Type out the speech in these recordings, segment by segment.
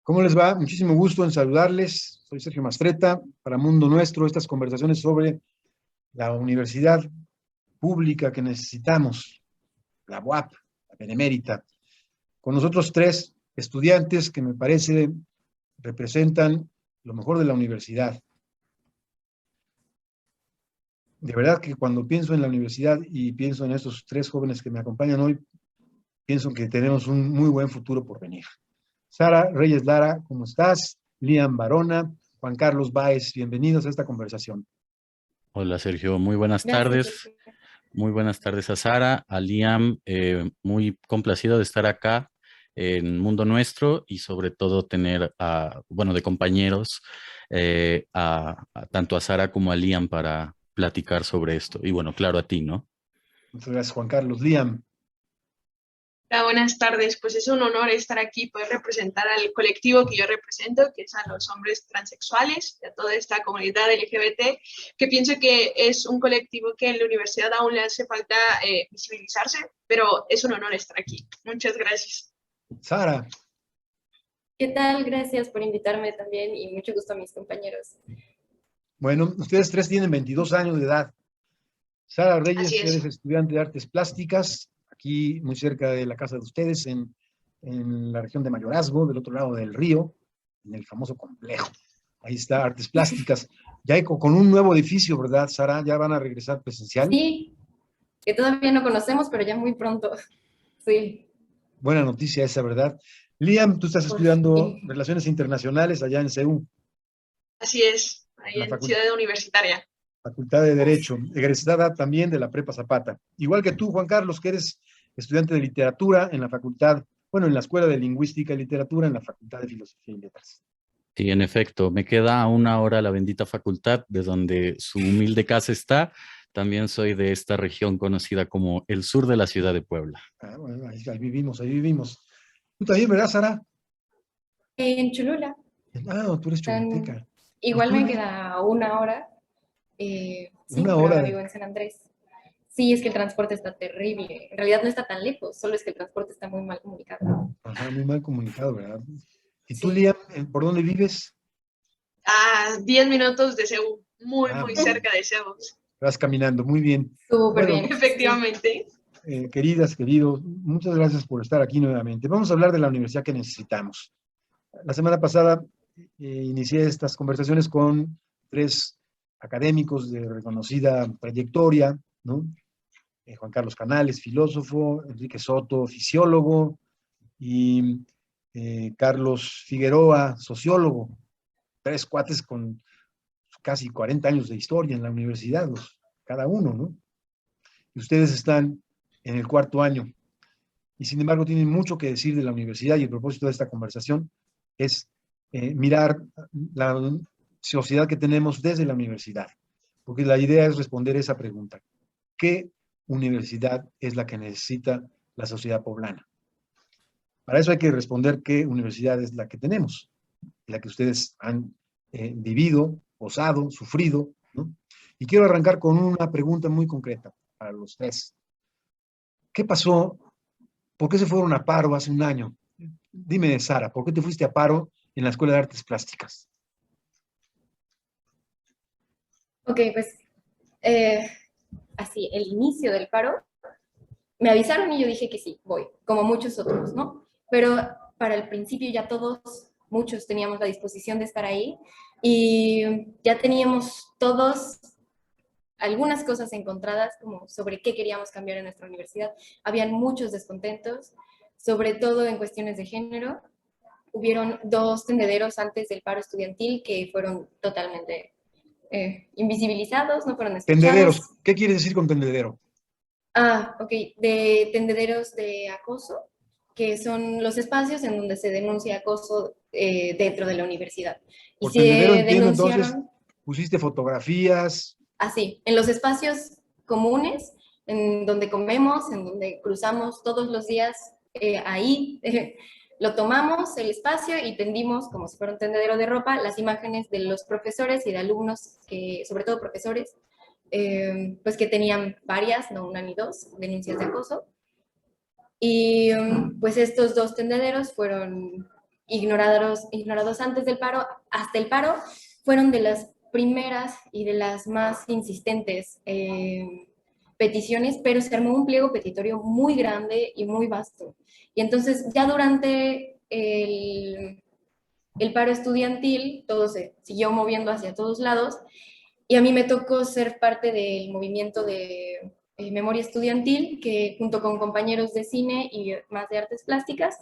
¿Cómo les va? Muchísimo gusto en saludarles. Soy Sergio Mastretta para Mundo Nuestro, estas conversaciones sobre la universidad pública que necesitamos, la UAP, la Benemérita. Con nosotros tres estudiantes que me parece representan lo mejor de la universidad. De verdad que cuando pienso en la universidad y pienso en estos tres jóvenes que me acompañan hoy, pienso que tenemos un muy buen futuro por venir. Sara Reyes Lara, ¿cómo estás? Liam Barona, Juan Carlos Báez, bienvenidos a esta conversación. Hola Sergio, muy buenas Gracias, tardes. Sergio. Muy buenas tardes a Sara, a Liam, muy complacido de estar acá en Mundo Nuestro y sobre todo tener de compañeros, tanto a Sara como a Liam para platicar sobre esto. Y bueno, claro, a ti, ¿no? Muchas gracias, Juan Carlos. Liam, Hola, buenas tardes. Pues es un honor estar aquí, poder representar al colectivo que yo represento, que es a los hombres transexuales y a toda esta comunidad LGBT, que pienso que es un colectivo que en la universidad aún le hace falta visibilizarse, pero es un honor estar aquí. Muchas gracias. Sara, ¿Qué tal? Gracias por invitarme también y mucho gusto a mis compañeros. bueno, ustedes tres tienen 22 años de edad. Sara Reyes, Así es. eres estudiante de artes plásticas, aquí muy cerca de la casa de ustedes, en la región de Mayorazgo, del otro lado del río, en el famoso complejo. Ahí está, artes plásticas. Ya hay con un nuevo edificio, ¿verdad, Sara? ¿Ya van a regresar presencial? Sí, que todavía no conocemos, pero ya muy pronto. Sí, Buena noticia esa, ¿verdad? Liam, tú estás por estudiando fin. Relaciones Internacionales allá en CEU, Así es, en ahí la en Ciudad Universitaria. Facultad de Derecho, egresada también de la Prepa Zapata. Igual que tú, Juan Carlos, que eres estudiante de literatura en la facultad, bueno, en la Escuela de Lingüística y Literatura en la Facultad de Filosofía y Letras. Sí, en efecto, me queda a una hora la bendita facultad de donde su humilde casa está. También soy de esta región conocida como el sur de la ciudad de Puebla. Ah, bueno, ahí vivimos, ahí vivimos. Tú también, ¿verdad, Sara? En Cholula, Ah, tú eres tan- choluteca. ¿Y igual tú, me Liam? queda una hora. Sí, Una pero hora ahora de... vivo en San Andrés. Sí, es que el transporte está terrible. En realidad no está tan lejos, solo es que el transporte está muy mal comunicado. Ajá, muy mal comunicado, ¿verdad? ¿Y tú, Sí. Liam, por dónde vives? A 10 minutos de Ceú, muy, Ah, muy muy bien. cerca de Ceú. Vas caminando, muy bien. Súper Bueno, bien, sí. Efectivamente. queridas, queridos, muchas gracias por estar aquí nuevamente. Vamos a hablar de la universidad que necesitamos. La semana pasada inicié estas conversaciones con tres académicos de reconocida trayectoria, ¿no? Juan Carlos Canales, filósofo, Enrique Soto, fisiólogo, y Carlos Figueroa, sociólogo. Tres cuates con casi 40 años de historia en la universidad, cada uno, ¿no? Y ustedes están en el cuarto año. Y sin embargo tienen mucho que decir de la universidad, y el propósito de esta conversación es mirar la sociedad que tenemos desde la universidad, porque la idea es responder esa pregunta: ¿qué universidad es la que necesita la sociedad poblana? Para eso hay que responder qué universidad es la que tenemos, la que ustedes han vivido, gozado, sufrido, ¿no? Y quiero arrancar con una pregunta muy concreta para los tres. ¿Qué pasó? ¿Por qué se fueron a paro hace un año? Dime, Sara, ¿por qué te fuiste a paro en la Escuela de Artes Plásticas? Ok, pues eh, así, el inicio del paro, me avisaron y yo dije que sí, voy, como muchos otros, ¿no? Pero para el principio ya todos, muchos teníamos la disposición de estar ahí y ya teníamos todos algunas cosas encontradas como sobre qué queríamos cambiar en nuestra universidad. Habían muchos descontentos, sobre todo en cuestiones de género. Hubieron dos tendederos antes del paro estudiantil que fueron totalmente invisibilizados, no fueron escuchados. Tendederos. ¿Qué quieres decir con tendedero? Ok, de tendederos de acoso, que son los espacios en donde se denuncia acoso dentro de la universidad. Y Por se tendedero entiendo entonces, denunciaron pusiste fotografías. así, en los espacios comunes, en donde comemos, en donde cruzamos todos los días, ahí lo tomamos el espacio y tendimos, como si fuera un tendedero de ropa, las imágenes de los profesores y de alumnos, que, sobre todo profesores, pues que tenían varias, no una ni dos, denuncias de acoso. Y pues estos dos tendederos fueron ignorados antes del paro, hasta el paro, fueron de las primeras y de las más insistentes peticiones, pero se armó un pliego petitorio muy grande y muy vasto. Y entonces ya durante el paro estudiantil, todo se siguió moviendo hacia todos lados, y a mí me tocó ser parte del movimiento de memoria estudiantil, que junto con compañeros de cine y más de artes plásticas,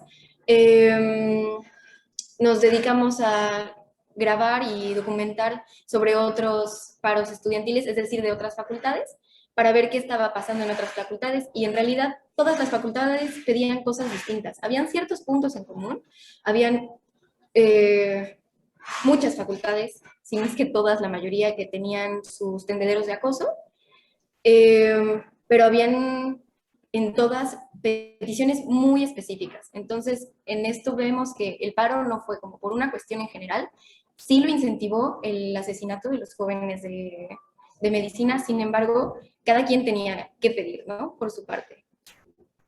nos dedicamos a grabar y documentar sobre otros paros estudiantiles, es decir, de otras facultades, para ver qué estaba pasando en otras facultades, y en realidad todas las facultades pedían cosas distintas. Habían ciertos puntos en común, habían muchas facultades, si no es que todas, la mayoría, que tenían sus tendederos de acoso, pero habían en todas peticiones muy específicas. Entonces, en esto vemos que el paro no fue como por una cuestión en general, sí lo incentivó el asesinato de los jóvenes de medicina, sin embargo, cada quien tenía que pedir, ¿no? Por su parte.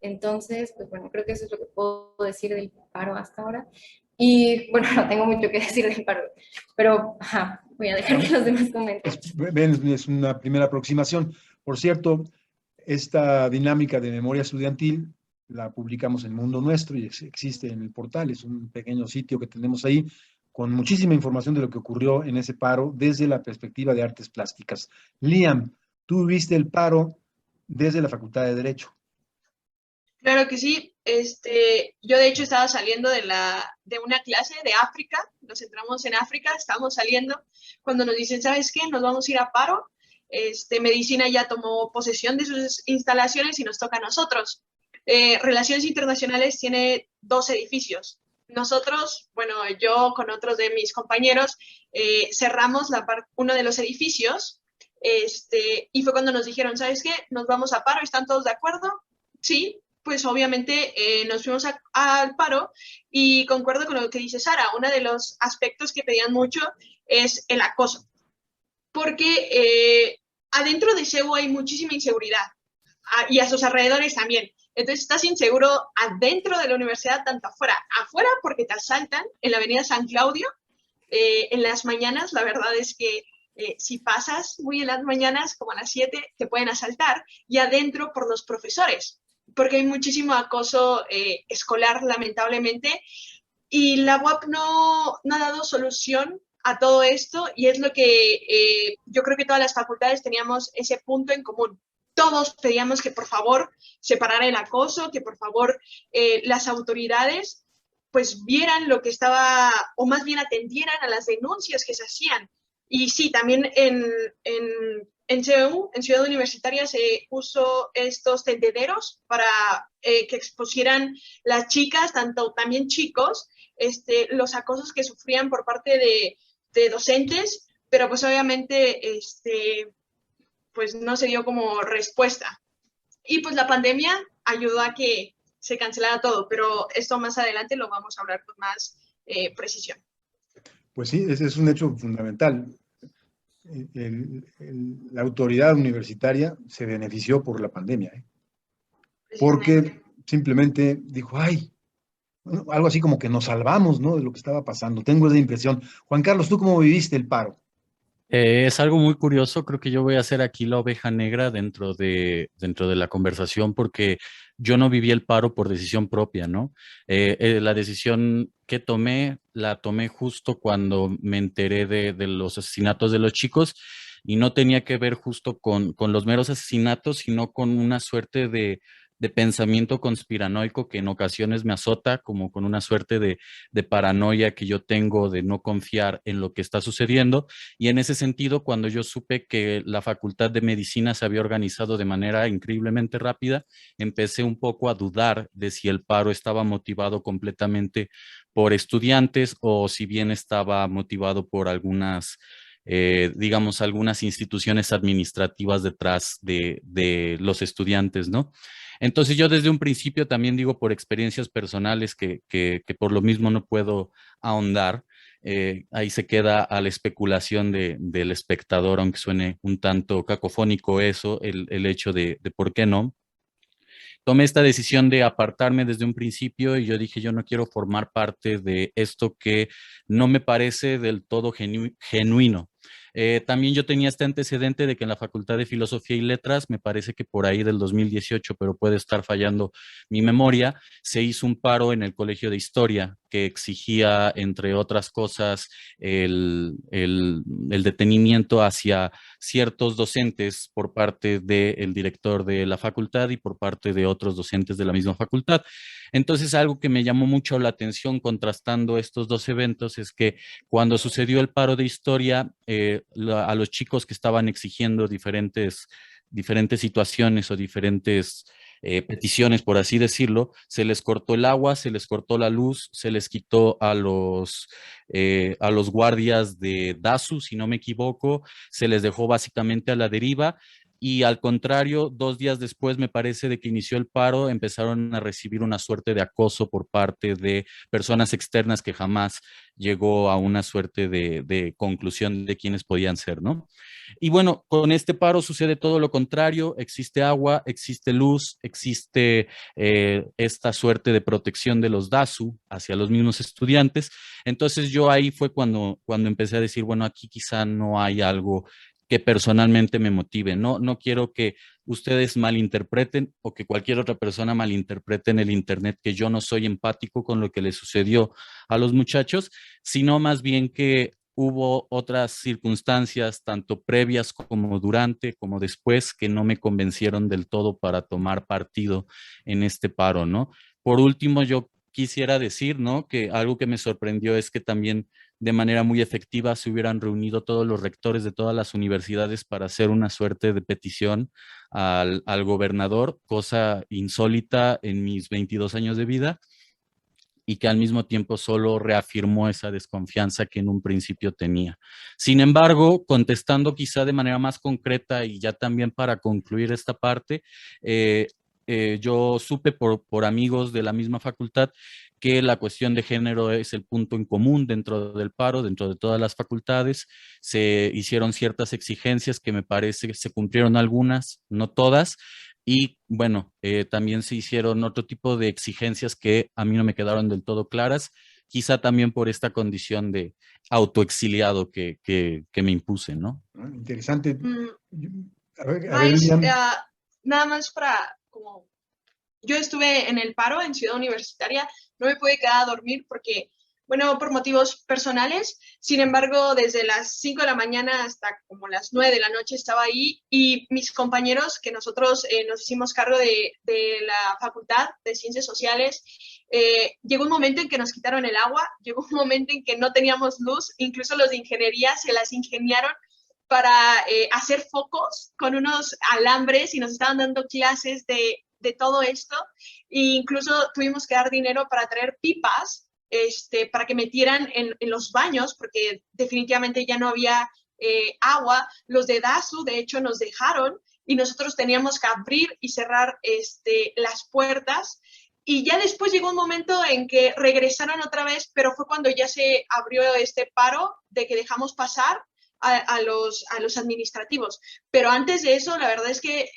Entonces, pues bueno, creo que eso es lo que puedo decir del paro hasta ahora. Y bueno, no tengo mucho que decir del paro, pero ajá, voy a dejar que los demás comenten. Es una primera aproximación. Por cierto, esta dinámica de memoria estudiantil la publicamos en Mundo Nuestro y existe en el portal. Es un pequeño sitio que tenemos ahí con muchísima información de lo que ocurrió en ese paro desde la perspectiva de artes plásticas. Liam, tú viste el paro desde la Facultad de Derecho. Claro que sí. Yo de hecho estaba saliendo de una clase de África, nos centramos en África, estábamos saliendo cuando nos dicen, ¿sabes qué? Nos vamos a ir a paro. Medicina ya tomó posesión de sus instalaciones y nos toca a nosotros. Relaciones Internacionales tiene 2 edificios. Nosotros, bueno, yo con otros de mis compañeros, cerramos uno de los edificios, y fue cuando nos dijeron, ¿sabes qué? Nos vamos a paro, ¿están todos de acuerdo? Sí, pues obviamente nos fuimos al paro, y concuerdo con lo que dice Sara. Uno de los aspectos que pedían mucho es el acoso, porque adentro de CEU hay muchísima inseguridad, y a sus alrededores también. Entonces estás inseguro adentro de la universidad, tanto afuera porque te asaltan en la avenida San Claudio, en las mañanas. La verdad es que si pasas muy en las mañanas, como a las 7, te pueden asaltar, y adentro por los profesores, porque hay muchísimo acoso escolar, lamentablemente, y la UAP no ha dado solución a todo esto, y es lo que yo creo que todas las facultades teníamos ese punto en común. Todos pedíamos que por favor se parara el acoso, que por favor las autoridades pues vieran lo que estaba, o más bien atendieran a las denuncias que se hacían. Y sí, también en CEU, en Ciudad Universitaria, se puso estos tendederos para que expusieran las chicas, tanto también chicos, los acosos que sufrían por parte de docentes, pero pues obviamente pues no se dio como respuesta. Y pues la pandemia ayudó a que se cancelara todo, pero esto más adelante lo vamos a hablar con más precisión. Pues sí, ese es un hecho fundamental. La autoridad universitaria se benefició por la pandemia, porque simplemente dijo, ay, bueno, algo así como que nos salvamos, ¿no?, de lo que estaba pasando. Tengo esa impresión. Juan Carlos, ¿tú cómo viviste el paro? Es algo muy curioso. Creo que yo voy a ser aquí la oveja negra dentro de la conversación, porque yo no viví el paro por decisión propia, ¿no? La decisión que tomé, la tomé justo cuando me enteré de los asesinatos de los chicos, y no tenía que ver justo con los meros asesinatos, sino con una suerte de pensamiento conspiranoico que en ocasiones me azota, como con una suerte de paranoia que yo tengo de no confiar en lo que está sucediendo. Y en ese sentido, cuando yo supe que la Facultad de Medicina se había organizado de manera increíblemente rápida, empecé un poco a dudar de si el paro estaba motivado completamente por estudiantes, o si bien estaba motivado por digamos, algunas instituciones administrativas detrás de los estudiantes, ¿no? Entonces yo desde un principio, también digo por experiencias personales que por lo mismo no puedo ahondar, ahí se queda a la especulación del espectador, aunque suene un tanto cacofónico eso, el hecho de por qué no. tomé esta decisión de apartarme desde un principio y yo dije, yo no quiero formar parte de esto que no me parece del todo genuino. También yo tenía este antecedente de que en la Facultad de Filosofía y Letras, me parece que por ahí del 2018, pero puede estar fallando mi memoria, se hizo un paro en el Colegio de Historia que exigía, entre otras cosas, el detenimiento hacia ciertos docentes por parte del director de la facultad y por parte de otros docentes de la misma facultad. Entonces, algo que me llamó mucho la atención contrastando estos dos eventos es que cuando sucedió el paro de historia, a los chicos que estaban exigiendo diferentes situaciones o diferentes peticiones, por así decirlo, se les cortó el agua, se les cortó la luz, se les quitó a los guardias de DASU, si no me equivoco, se les dejó básicamente a la deriva. Y al contrario, 2 días después, me parece, de que inició el paro, empezaron a recibir una suerte de acoso por parte de personas externas que jamás llegó a una suerte de conclusión de quiénes podían ser, ¿no? Y bueno, con este paro sucede todo lo contrario, existe agua, existe luz, existe esta suerte de protección de los DASU hacia los mismos estudiantes. Entonces yo ahí fue cuando empecé a decir, bueno, aquí quizá no hay algo que personalmente me motive. No quiero que ustedes malinterpreten o que cualquier otra persona malinterprete en el Internet que yo no soy empático con lo que le sucedió a los muchachos, sino más bien que hubo otras circunstancias, tanto previas como durante, como después, que no me convencieron del todo para tomar partido en este paro, ¿no? Por último, yo quisiera decir, ¿no? Que algo que me sorprendió es que también de manera muy efectiva se hubieran reunido todos los rectores de todas las universidades para hacer una suerte de petición al gobernador, cosa insólita en mis 22 años de vida y que al mismo tiempo solo reafirmó esa desconfianza que en un principio tenía. Sin embargo, contestando quizá de manera más concreta y ya también para concluir esta parte, yo supe por amigos de la misma facultad que la cuestión de género es el punto en común dentro del paro, dentro de todas las facultades. Se hicieron ciertas exigencias que me parece que se cumplieron algunas, no todas, y bueno, también se hicieron otro tipo de exigencias que a mí no me quedaron del todo claras, quizá también por esta condición de autoexiliado que me impuse, ¿no? Interesante. A ver, Mais, Lilian. nada más para, como, yo estuve en el paro en Ciudad Universitaria, no me pude quedar a dormir porque, bueno, por motivos personales, sin embargo, desde las 5 de la mañana hasta como las 9 de la noche estaba ahí y mis compañeros, que nosotros nos hicimos cargo de la Facultad de Ciencias Sociales, llegó un momento en que nos quitaron el agua, llegó un momento en que no teníamos luz, incluso los de ingeniería se las ingeniaron para hacer focos con unos alambres y nos estaban dando clases de todo esto. E incluso tuvimos que dar dinero para traer pipas para que metieran en los baños, porque definitivamente ya no había agua. Los de DASU, de hecho, nos dejaron y nosotros teníamos que abrir y cerrar las puertas. Y ya después llegó un momento en que regresaron otra vez, pero fue cuando ya se abrió este paro de que dejamos pasar a los administrativos. Pero antes de eso, la verdad es que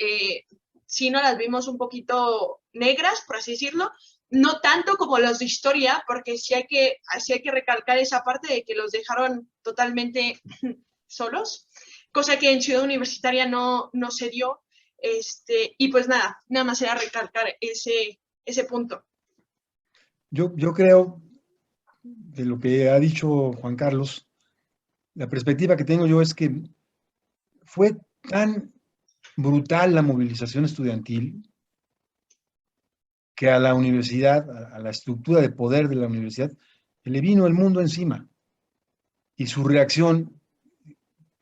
sí nos las vimos un poquito negras, por así decirlo, no tanto como los de historia, porque sí hay que recalcar esa parte de que los dejaron totalmente solos, cosa que en Ciudad Universitaria no se dio. Y pues nada más era recalcar ese punto. Yo creo, de lo que ha dicho Juan Carlos, la perspectiva que tengo yo es que fue tan brutal la movilización estudiantil que a la universidad, a la estructura de poder de la universidad, le vino el mundo encima. Y su reacción,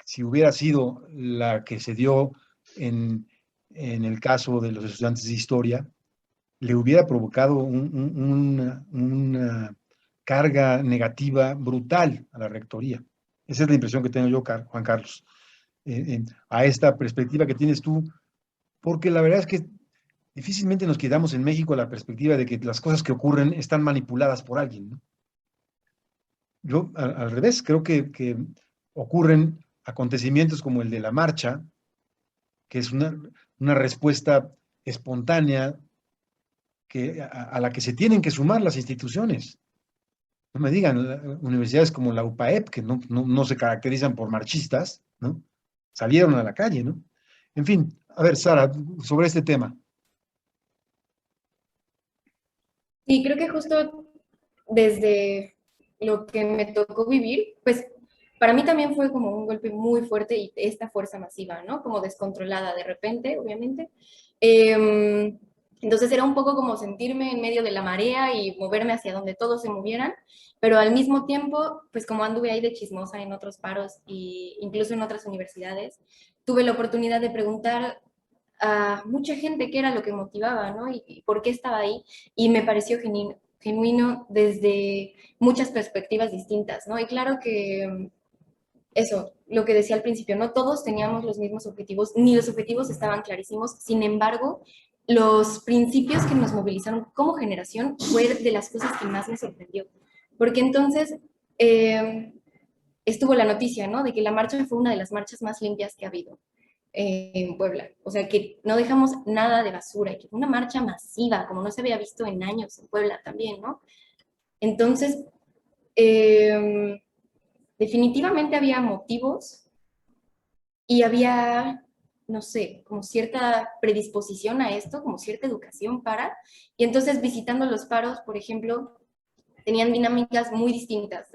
si hubiera sido la que se dio en el caso de los estudiantes de historia, le hubiera provocado una carga negativa brutal a la rectoría. Esa es la impresión que tengo yo, Juan Carlos, a esta perspectiva que tienes tú, porque la verdad es que difícilmente nos quedamos en México a la perspectiva de que las cosas que ocurren están manipuladas por alguien, ¿no? Yo, al revés, creo que ocurren acontecimientos como el de la marcha, que es una respuesta espontánea a la que se tienen que sumar las instituciones. No me digan, universidades como la UPAEP, que no se caracterizan por marchistas, ¿no? Salieron a la calle, ¿no? En fin, a ver, Sara, sobre este tema. Sí, creo que justo desde lo que me tocó vivir, pues para mí también fue como un golpe muy fuerte y esta fuerza masiva, ¿no? Como descontrolada de repente, obviamente. Entonces era un poco como sentirme en medio de la marea y moverme hacia donde todos se movieran, pero al mismo tiempo, pues como anduve ahí de chismosa en otros paros e incluso en otras universidades, tuve la oportunidad de preguntar a mucha gente qué era lo que motivaba, ¿no? Y por qué estaba ahí. Y me pareció genuino desde muchas perspectivas distintas, ¿no? Y claro que eso, lo que decía al principio, no todos teníamos los mismos objetivos, ni los objetivos estaban clarísimos. Sin embargo, los principios que nos movilizaron como generación fue de las cosas que más me sorprendió. Porque entonces estuvo la noticia, ¿no? De que la marcha fue una de las marchas más limpias que ha habido en Puebla. O sea, que no dejamos nada de basura y que fue una marcha masiva, como no se había visto en años en Puebla también, ¿no? Entonces, definitivamente había motivos y había, no sé, como cierta predisposición a esto, como cierta educación para, y entonces visitando los paros, por ejemplo, tenían dinámicas muy distintas,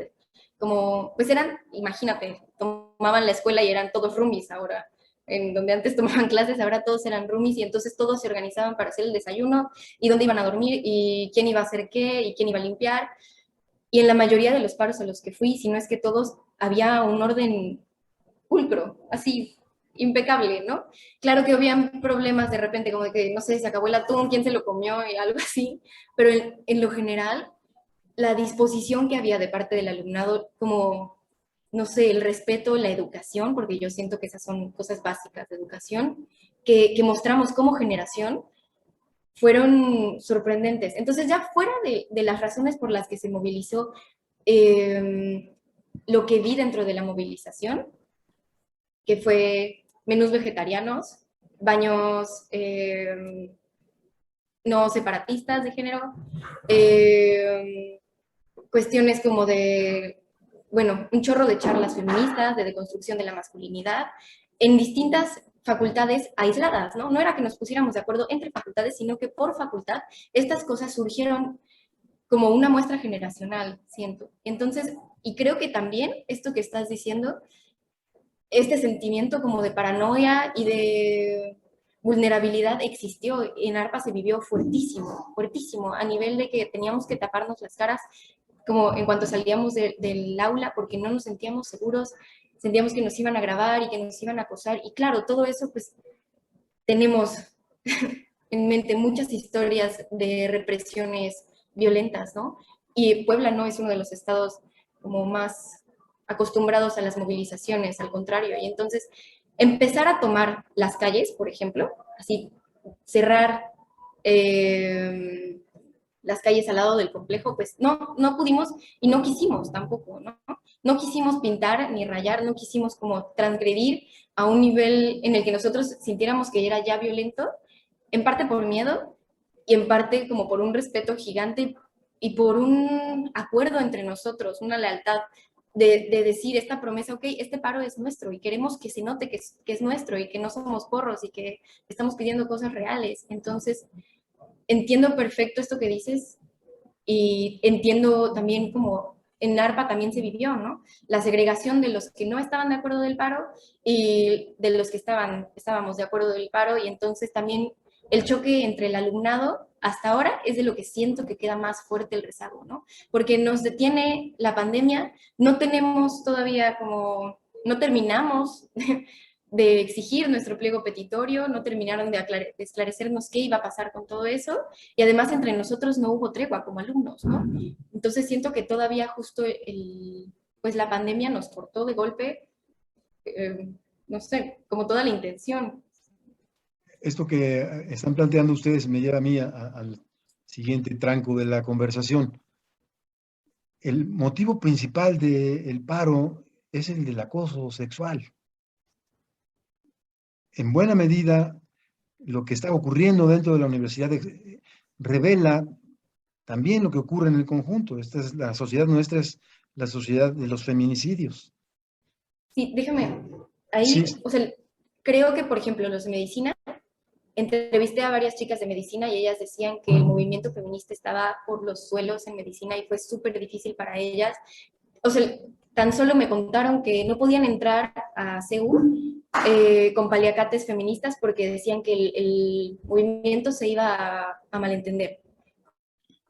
como, pues eran, imagínate, tomaban la escuela y eran todos roomies ahora, en donde antes tomaban clases, ahora todos eran roomies y entonces todos se organizaban para hacer el desayuno y dónde iban a dormir y quién iba a hacer qué y quién iba a limpiar. Y en la mayoría de los paros a los que fui, si no es que todos, había un orden pulcro, así, impecable, ¿no? Claro que habían problemas de repente, como de que, no sé, se acabó el atún, quién se lo comió y algo así, pero en lo general, la disposición que había de parte del alumnado, como, no sé, el respeto, la educación, porque yo siento que esas son cosas básicas de educación, que mostramos como generación, fueron sorprendentes. Entonces, ya fuera de las razones por las que se movilizó, lo que vi dentro de la movilización, que fue menús vegetarianos, baños no separatistas de género, cuestiones como de, bueno, un chorro de charlas feministas, de deconstrucción de la masculinidad, en distintas facultades aisladas, ¿no? No era que nos pusiéramos de acuerdo entre facultades, sino que por facultad estas cosas surgieron como una muestra generacional, siento. Entonces, y creo que también esto que estás diciendo, este sentimiento como de paranoia y de vulnerabilidad existió. En ARPA se vivió fuertísimo, fuertísimo, a nivel de que teníamos que taparnos las caras como en cuanto salíamos del aula porque no nos sentíamos seguros, sentíamos que nos iban a grabar y que nos iban a acosar. Y claro, todo eso pues tenemos en mente muchas historias de represiones violentas, ¿no? Y Puebla no es uno de los estados como más acostumbrados a las movilizaciones, al contrario. Y entonces empezar a tomar las calles, por ejemplo, así cerrar las calles al lado del complejo, pues no pudimos y no quisimos tampoco, ¿no? No quisimos pintar ni rayar, no quisimos como transgredir a un nivel en el que nosotros sintiéramos que era ya violento, en parte por miedo y en parte como por un respeto gigante y por un acuerdo entre nosotros, una lealtad de decir esta promesa, ok, este paro es nuestro y queremos que se note que es nuestro y que no somos porros y que estamos pidiendo cosas reales. Entonces, entiendo perfecto esto que dices y entiendo también como en ARPA también se vivió, ¿no? La segregación de los que no estaban de acuerdo del paro y de los que estábamos de acuerdo del paro y entonces también el choque entre el alumnado hasta ahora es de lo que siento que queda más fuerte el rezago, ¿no? Porque nos detiene la pandemia, no tenemos todavía como, no terminamos de exigir nuestro pliego petitorio, no terminaron de esclarecernos qué iba a pasar con todo eso, y además entre nosotros no hubo tregua como alumnos, ¿no? Entonces siento que todavía justo pues la pandemia nos cortó de golpe, no sé, como toda la intención. Esto que están planteando ustedes me lleva a mí al siguiente tranco de la conversación. El motivo principal del paro es el del acoso sexual. En buena medida, lo que está ocurriendo dentro de la universidad revela también lo que ocurre en el conjunto. Esta es la sociedad nuestra, es la sociedad de los feminicidios. Sí, déjame, Sí, ahí, o sea, creo que, por ejemplo, los de medicina, entrevisté a varias chicas de medicina y ellas decían que el movimiento feminista estaba por los suelos en medicina y fue súper difícil para ellas. O sea, tan solo me contaron que no podían entrar a CEU con paliacates feministas porque decían que el movimiento se iba a malentender.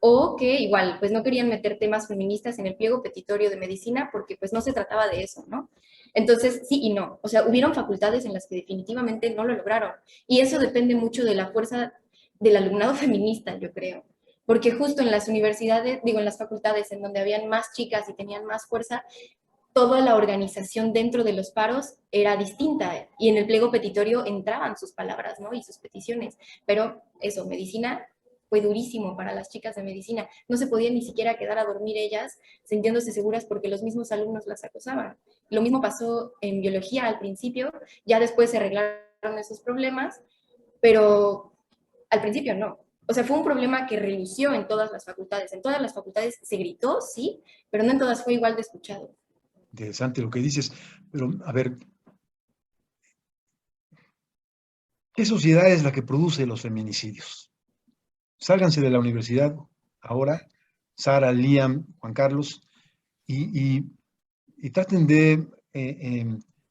O que igual, pues no querían meter temas feministas en el pliego petitorio de medicina porque pues no se trataba de eso, ¿no? Entonces, sí y no. O sea, hubieron facultades en las que definitivamente no lo lograron. Y eso depende mucho de la fuerza del alumnado feminista, yo creo. Porque justo en las universidades, digo, en las facultades en donde habían más chicas y tenían más fuerza, toda la organización dentro de los paros era distinta y en el pliego petitorio entraban sus palabras, ¿no? Y sus peticiones. Pero eso, medicina fue durísimo para las chicas de medicina. No se podían ni siquiera quedar a dormir ellas sintiéndose seguras porque los mismos alumnos las acosaban. Lo mismo pasó en biología al principio, ya después se arreglaron esos problemas, pero al principio no. O sea, fue un problema que relució en todas las facultades. En todas las facultades se gritó, sí, pero no en todas fue igual de escuchado. interesante lo que dices, pero a ver, ¿qué sociedad es la que produce los feminicidios? Sálganse de la universidad ahora, Sara, Liam, Juan Carlos, y, y- y traten de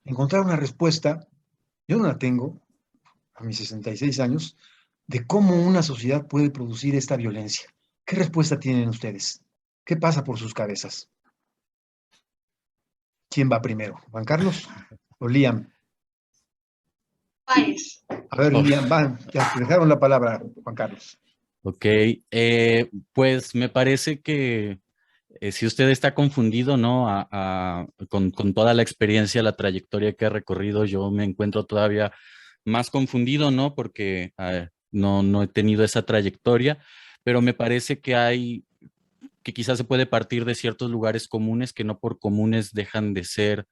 encontrar una respuesta. Yo no la tengo a mis 66 años, de cómo una sociedad puede producir esta violencia. ¿Qué respuesta tienen ustedes? ¿Qué pasa por sus cabezas? ¿Quién va primero? ¿Juan Carlos o Liam? País. A ver, Oh, Liam, va, ya te dejaron la palabra, Juan Carlos. ok, pues me parece que si usted está confundido, ¿no? Con toda la experiencia, la trayectoria que ha recorrido, yo me encuentro todavía más confundido, ¿no? Porque no he tenido esa trayectoria, pero me parece que quizás se puede partir de ciertos lugares comunes que no por comunes dejan de ser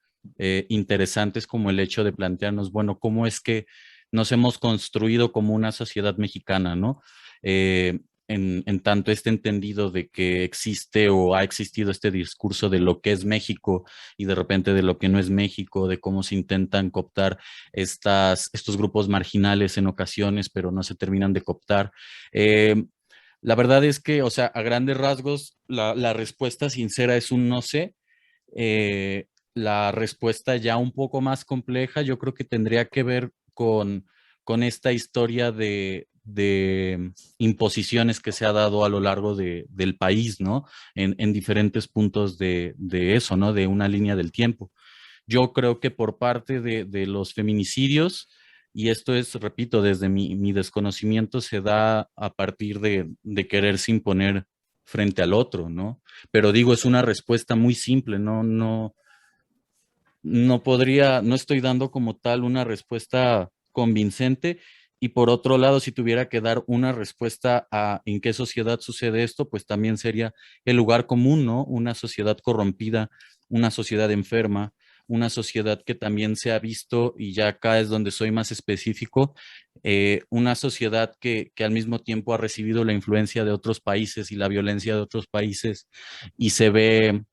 interesantes, como el hecho de plantearnos, bueno, ¿cómo es que nos hemos construido como una sociedad mexicana, ¿no? Eh, en tanto este entendido de que existe o ha existido este discurso de lo que es México y de repente de lo que no es México, de cómo se intentan cooptar estos grupos marginales en ocasiones, pero no se terminan de cooptar. La verdad es que, o sea, a grandes rasgos, la respuesta sincera es un no sé. La respuesta ya un poco más compleja, yo creo que tendría que ver con esta historia de imposiciones que se ha dado a lo largo del país, ¿no? En diferentes puntos de eso, ¿no? De una línea del tiempo. Yo creo que por parte de los feminicidios, y esto es, repito, desde mi desconocimiento, se da a partir de quererse imponer frente al otro, ¿no? Pero digo, es una respuesta muy simple, no estoy dando como tal una respuesta convincente. Y por otro lado, si tuviera que dar una respuesta a en qué sociedad sucede esto, pues también sería el lugar común, ¿no? Una sociedad corrompida, una sociedad enferma, una sociedad que también se ha visto, y ya acá es donde soy más específico, una sociedad que al mismo tiempo ha recibido la influencia de otros países y la violencia de otros países y se ve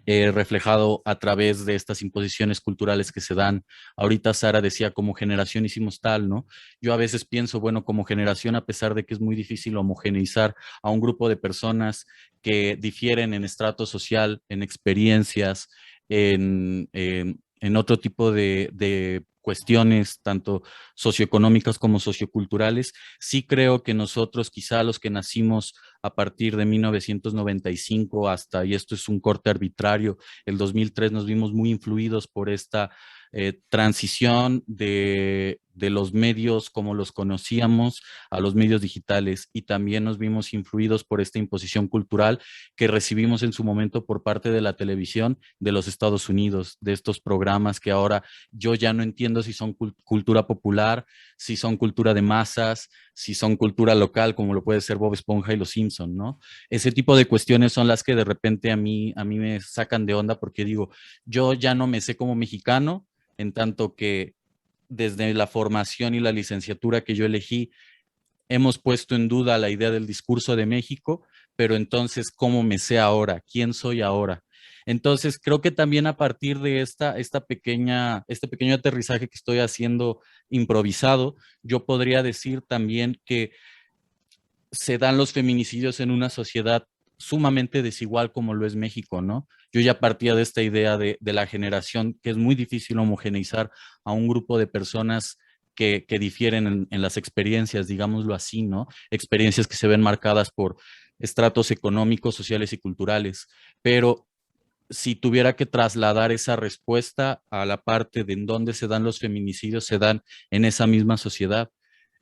reflejado a través de estas imposiciones culturales que se dan. Ahorita Sara decía, como generación hicimos tal, ¿no? Yo a veces pienso, bueno, como generación, a pesar de que es muy difícil homogeneizar a un grupo de personas que difieren en estrato social, en experiencias, en otro tipo de cuestiones, tanto socioeconómicas como socioculturales, sí creo que nosotros, quizá los que nacimos a partir de 1995 hasta, y esto es un corte arbitrario, el 2003 nos vimos muy influidos por esta transición de los medios como los conocíamos a los medios digitales, y también nos vimos influidos por esta imposición cultural que recibimos en su momento por parte de la televisión de los Estados Unidos, de estos programas que ahora yo ya no entiendo si son cultura popular, si son cultura de masas, si son cultura local, como lo puede ser Bob Esponja y Los Simpson, ¿no? Ese tipo de cuestiones son las que de repente a mí me sacan de onda porque digo, yo ya no me sé como mexicano, en tanto que desde la formación y la licenciatura que yo elegí, hemos puesto en duda la idea del discurso de México, pero entonces, ¿cómo me sé ahora? ¿Quién soy ahora? Entonces, creo que también a partir de este pequeño aterrizaje que estoy haciendo improvisado, yo podría decir también que se dan los feminicidios en una sociedad sumamente desigual como lo es México, ¿no? Yo ya partía de esta idea de la generación, que es muy difícil homogeneizar a un grupo de personas que difieren en las experiencias, digámoslo así, ¿no? Experiencias que se ven marcadas por estratos económicos, sociales y culturales. Pero si tuviera que trasladar esa respuesta a la parte de en dónde se dan los feminicidios, se dan en esa misma sociedad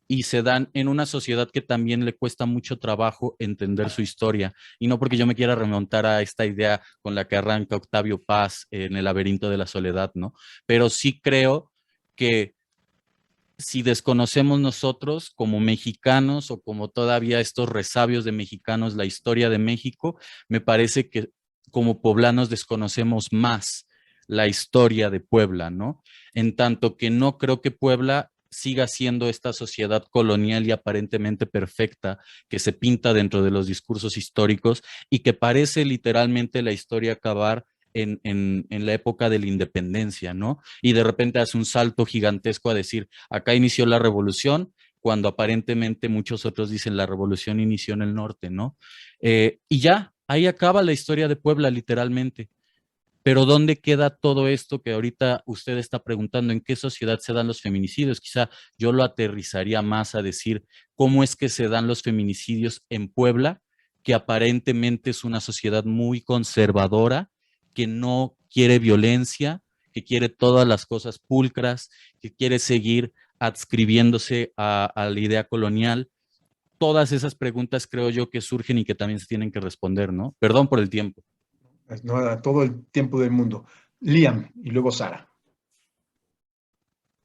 y se dan en una sociedad que también le cuesta mucho trabajo entender su historia. Y no porque yo me quiera remontar a esta idea con la que arranca Octavio Paz en El laberinto de la soledad, ¿no? Pero sí creo que si desconocemos nosotros como mexicanos o como todavía estos resabios de mexicanos la historia de México, me parece que como poblanos desconocemos más la historia de Puebla, ¿no? En tanto que no creo que Puebla siga siendo esta sociedad colonial y aparentemente perfecta que se pinta dentro de los discursos históricos y que parece literalmente la historia acabar en la época de la independencia, ¿no? Y de repente hace un salto gigantesco a decir, acá inició la revolución, cuando aparentemente muchos otros dicen la revolución inició en el norte, ¿no? Y ya, ahí acaba la historia de Puebla, literalmente. Pero ¿dónde queda todo esto que ahorita usted está preguntando? ¿En qué sociedad se dan los feminicidios? Quizá yo lo aterrizaría más a decir cómo es que se dan los feminicidios en Puebla, que aparentemente es una sociedad muy conservadora, que no quiere violencia, que quiere todas las cosas pulcras, que quiere seguir adscribiéndose a la idea colonial. Todas esas preguntas creo yo que surgen y que también se tienen que responder, ¿no? Perdón por el tiempo. No, todo el tiempo del mundo. Liam y luego Sara.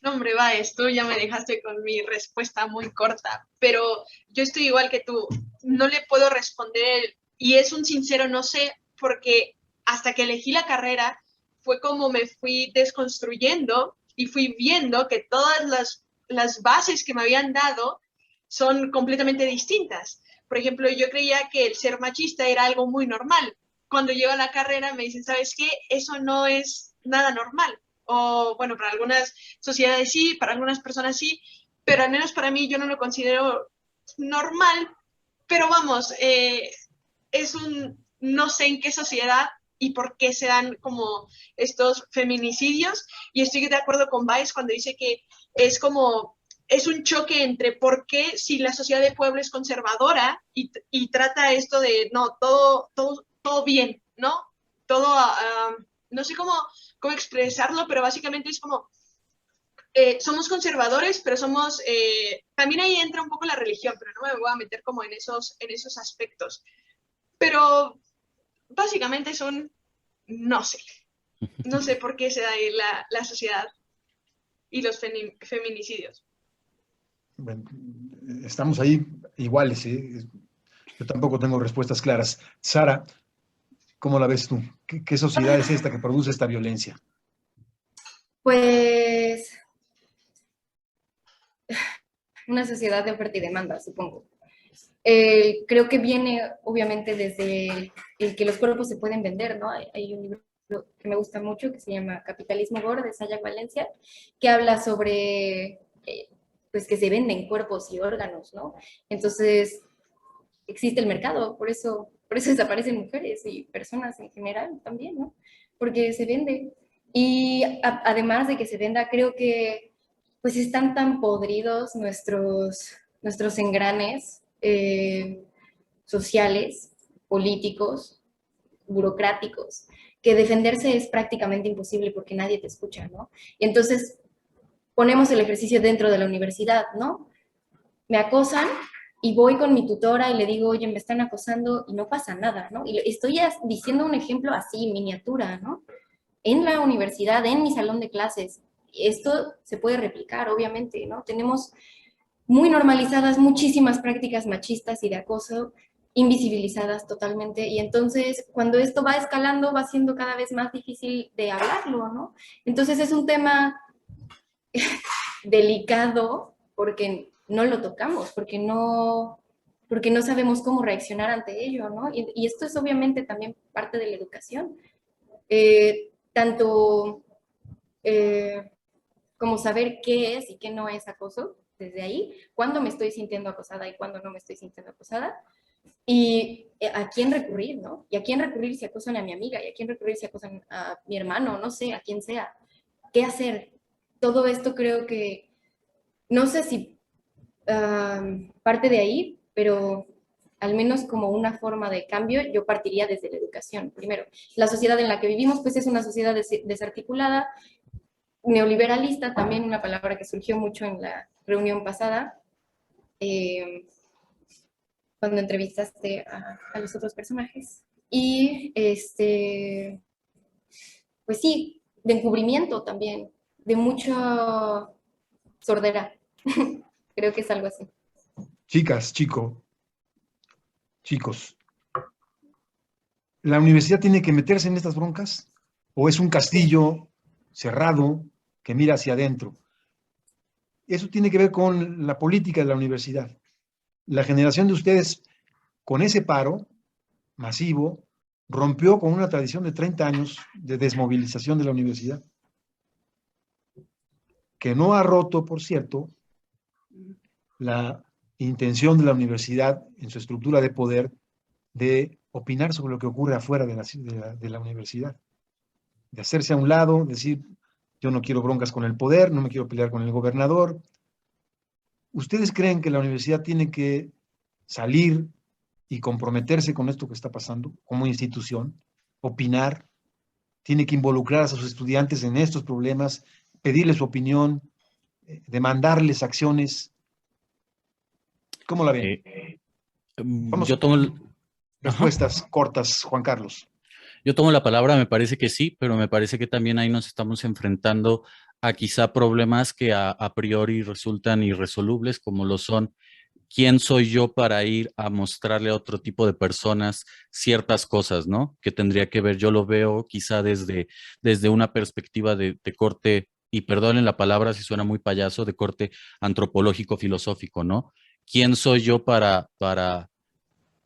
No, hombre, va, tú ya me dejaste con mi respuesta muy corta, pero yo estoy igual que tú, no le puedo responder y es un sincero no sé, porque hasta que elegí la carrera fue como me fui desconstruyendo y fui viendo que todas las bases que me habían dado son completamente distintas. Por ejemplo, yo creía que el ser machista era algo muy normal. Cuando llego a la carrera me dicen, ¿sabes qué? Eso no es nada normal. O bueno, para algunas sociedades sí, para algunas personas sí, pero al menos para mí yo no lo considero normal, pero vamos, es un no sé en qué sociedad y por qué se dan como estos feminicidios, y estoy de acuerdo con Baez cuando dice que es como, es un choque entre por qué si la sociedad de pueblo es conservadora y trata esto de, no, todo bien, ¿no? Todo, no sé cómo expresarlo, pero básicamente es como, somos conservadores, pero somos, también ahí entra un poco la religión, pero no me voy a meter como en esos aspectos. Pero básicamente son, no sé por qué se da ahí la sociedad y los feminicidios. Bueno, estamos ahí iguales, ¿eh? Yo tampoco tengo respuestas claras. Sara, ¿cómo la ves tú? ¿Qué sociedad es esta que produce esta violencia? Pues una sociedad de oferta y demanda, supongo. Creo que viene obviamente desde el que los cuerpos se pueden vender, ¿no? Hay un libro que me gusta mucho que se llama Capitalismo Gore de Sayak Valencia, que habla sobre pues que se venden cuerpos y órganos, ¿no? Entonces existe el mercado, por eso desaparecen mujeres y personas en general también, ¿no? Porque se vende. Y además de que se venda, creo que pues están tan podridos nuestros engranes sociales, políticos, burocráticos, que defenderse es prácticamente imposible porque nadie te escucha, ¿no? Y entonces ponemos el ejercicio dentro de la universidad, ¿no? Me acosan y voy con mi tutora y le digo, oye, me están acosando y no pasa nada, ¿no? Y estoy diciendo un ejemplo así, miniatura, ¿no? En la universidad, en mi salón de clases. Esto se puede replicar, obviamente, ¿no? Tenemos muy normalizadas muchísimas prácticas machistas y de acoso, invisibilizadas totalmente, y entonces cuando esto va escalando va siendo cada vez más difícil de hablarlo, ¿no? Entonces es un tema delicado porque no lo tocamos porque no sabemos cómo reaccionar ante ello, ¿no? Y esto es obviamente también parte de la educación. Tanto como saber qué es y qué no es acoso, desde ahí, cuándo me estoy sintiendo acosada y cuándo no me estoy sintiendo acosada, y a quién recurrir, ¿no? Y a quién recurrir si acosan a mi amiga, y a quién recurrir si acosan a mi hermano, no sé, a quien sea. ¿Qué hacer? Todo esto creo que, no sé si parte de ahí, pero al menos como una forma de cambio, yo partiría desde la educación. Primero, la sociedad en la que vivimos, pues es una sociedad desarticulada, neoliberalista, también una palabra que surgió mucho en la reunión pasada, cuando entrevistaste a los otros personajes. Y pues sí, de encubrimiento también, de mucha sordera. Creo que es algo así. Chicos, ¿la universidad tiene que meterse en estas broncas? ¿O es un castillo cerrado que mira hacia adentro? Eso tiene que ver con la política de la universidad. La generación de ustedes, con ese paro masivo, rompió con una tradición de 30 años de desmovilización de la universidad, que no ha roto, por cierto, la intención de la universidad en su estructura de poder de opinar sobre lo que ocurre afuera de la universidad, de hacerse a un lado, decir, yo no quiero broncas con el poder, no me quiero pelear con el gobernador. ¿Ustedes creen que la universidad tiene que salir y comprometerse con esto que está pasando como institución, opinar, tiene que involucrar a sus estudiantes en estos problemas, pedirles su opinión, demandarles acciones? ¿Cómo la ven? Vamos, Yo tomo, ajá. respuestas cortas, Juan Carlos. Yo tomo la palabra, me parece que sí, pero me parece que también ahí nos estamos enfrentando a quizá problemas que a priori resultan irresolubles, como lo son quién soy yo para ir a mostrarle a otro tipo de personas ciertas cosas, ¿no? Que tendría que ver, yo lo veo quizá desde una perspectiva de corte, y perdonen la palabra si suena muy payaso, de corte antropológico, filosófico, ¿no? ¿Quién soy yo para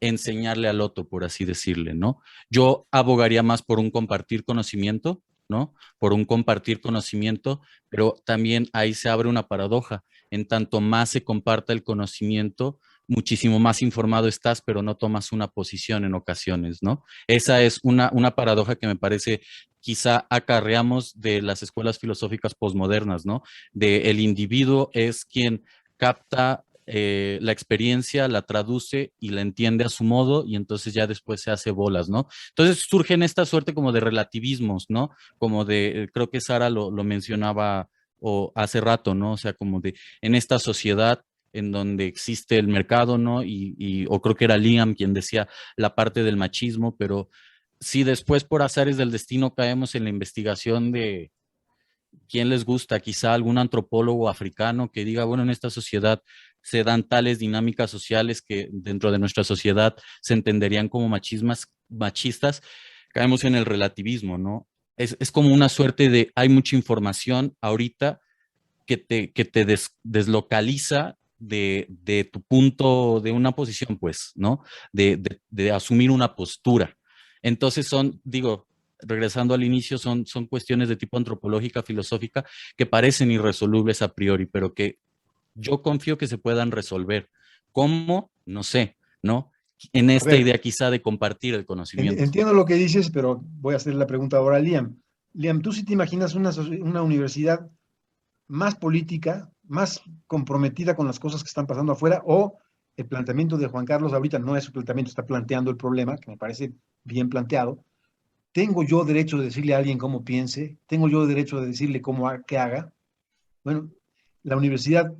enseñarle al otro, por así decirle, ¿no? Yo abogaría más por un compartir conocimiento, ¿no? Por un compartir conocimiento, pero también ahí se abre una paradoja. En tanto más se comparta el conocimiento, muchísimo más informado estás, pero no tomas una posición en ocasiones, ¿no? Esa es una paradoja que me parece quizá acarreamos de las escuelas filosóficas posmodernas, ¿no? De el individuo es quien capta la experiencia, la traduce y la entiende a su modo y entonces ya después se hace bolas, ¿no? Entonces surgen esta suerte como de relativismos, ¿no? Como de, creo que Sara lo mencionaba o hace rato, ¿no? O sea, como de en esta sociedad en donde existe el mercado, ¿no? O creo que era Liam quien decía la parte del machismo, pero si después por azares del destino caemos en la investigación de quién les gusta, quizá algún antropólogo africano que diga, bueno, en esta sociedad se dan tales dinámicas sociales que dentro de nuestra sociedad se entenderían como machistas, caemos en el relativismo, ¿no? Es como una suerte de, hay mucha información ahorita que te deslocaliza de tu punto, de una posición, pues, ¿no? De asumir una postura. Entonces digo, regresando al inicio, son cuestiones de tipo antropológica, filosófica, que parecen irresolubles a priori, pero que yo confío que se puedan resolver. ¿Cómo? No sé, ¿no? En A esta ver, idea quizá de compartir el conocimiento. entiendo lo que dices, pero voy a hacer la pregunta ahora a Liam. Liam, ¿tú sí te imaginas una universidad más política, más comprometida con las cosas que están pasando afuera, o el planteamiento de Juan Carlos ahorita no es su planteamiento, está planteando el problema, que me parece bien planteado? ¿Tengo yo derecho de decirle a alguien cómo piense? ¿Tengo yo derecho de decirle qué haga? Bueno, la universidad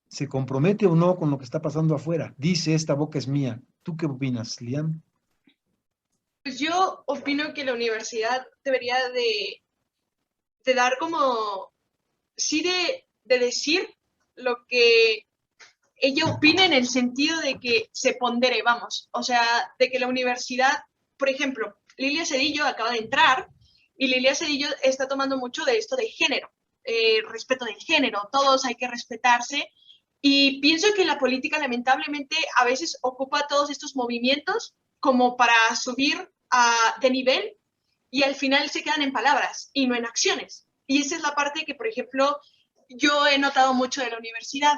se compromete o no con lo que está pasando afuera. Dice, esta boca es mía. ¿Tú qué opinas, Liam? Pues yo opino que la universidad debería de dar como, sí de decir lo que ella opina en el sentido de que se pondere, vamos, o sea, de que la universidad, por ejemplo, Lilia Cedillo acaba de entrar y Lilia Cedillo está tomando mucho de esto de género, respeto del género, todos hay que respetarse Y pienso que la política lamentablemente a veces ocupa todos estos movimientos como para subir de nivel y al final se quedan en palabras y no en acciones. Y esa es la parte que, por ejemplo, yo he notado mucho de la universidad.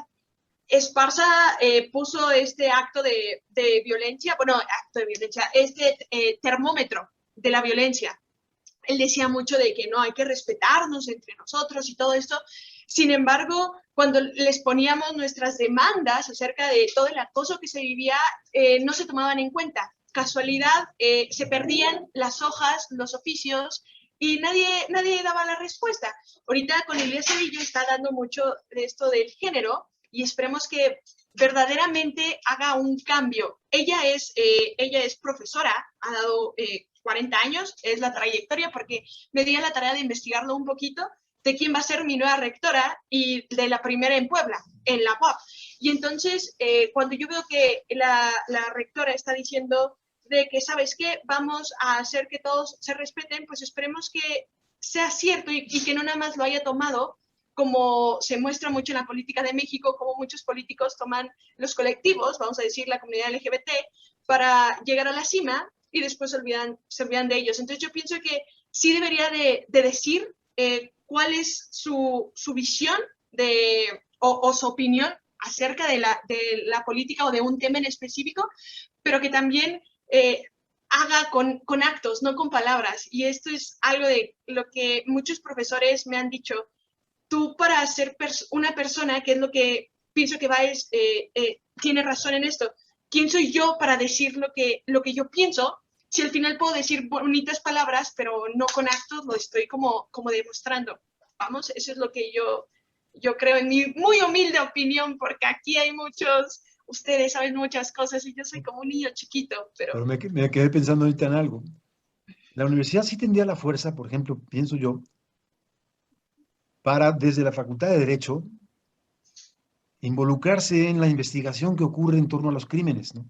Esparza puso este acto de violencia, bueno, acto de violencia, este termómetro de la violencia. Él decía mucho de que no hay que respetarnos entre nosotros y todo esto. Sin embargo, cuando les poníamos nuestras demandas acerca de todo el acoso que se vivía, no se tomaban en cuenta. Casualidad, se perdían las hojas, los oficios, y nadie daba la respuesta. Ahorita con Elia Cedillo está dando mucho de esto del género y esperemos que verdaderamente haga un cambio. Ella es profesora, ha dado 40 años, es la trayectoria, porque me di a la tarea de investigarlo un poquito, de quién va a ser mi nueva rectora y de la primera en Puebla, en la UAP. Y entonces, cuando yo veo que la rectora está diciendo de que, ¿sabes qué? Vamos a hacer que todos se respeten, pues esperemos que sea cierto y que no nada más lo haya tomado, como se muestra mucho en la política de México, como muchos políticos toman los colectivos, vamos a decir la comunidad LGBT, para llegar a la cima y después se olvidan de ellos. Entonces yo pienso que sí debería de decir cuál es su visión o su opinión acerca de la política o de un tema en específico, pero que también haga con actos, no con palabras. Y esto es algo de lo que muchos profesores me han dicho. Tú para ser una persona, que es lo que pienso que tiene razón en esto, ¿quién soy yo para decir lo que yo pienso? Si al final puedo decir bonitas palabras, pero no con actos, lo estoy como demostrando. Vamos, eso es lo que yo creo en mi muy humilde opinión, porque aquí hay ustedes saben muchas cosas y yo soy como un niño chiquito, Pero me quedé pensando ahorita en algo. La universidad sí tendría la fuerza, por ejemplo, pienso yo, para desde la Facultad de Derecho involucrarse en la investigación que ocurre en torno a los crímenes, ¿no?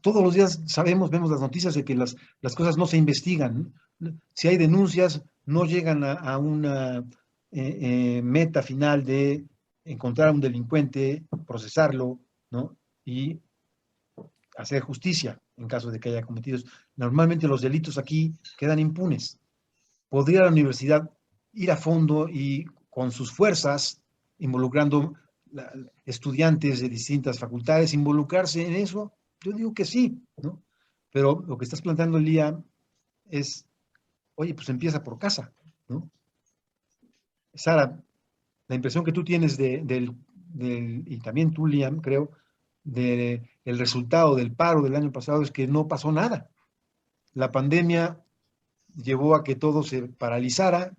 Todos los días vemos las noticias de que las cosas no se investigan, ¿no? Si hay denuncias, no llegan a una meta final de encontrar a un delincuente, procesarlo, ¿no? Y hacer justicia en caso de que haya cometidos. Normalmente los delitos aquí quedan impunes. ¿Podría la universidad ir a fondo y con sus fuerzas, involucrando estudiantes de distintas facultades, involucrarse en eso? Yo digo que sí, ¿no? Pero lo que estás planteando, Lía, es, oye, pues empieza por casa, ¿no? Sara, la impresión que tú tienes y también tú, Liam, creo, del resultado del paro del año pasado es que no pasó nada. La pandemia llevó a que todo se paralizara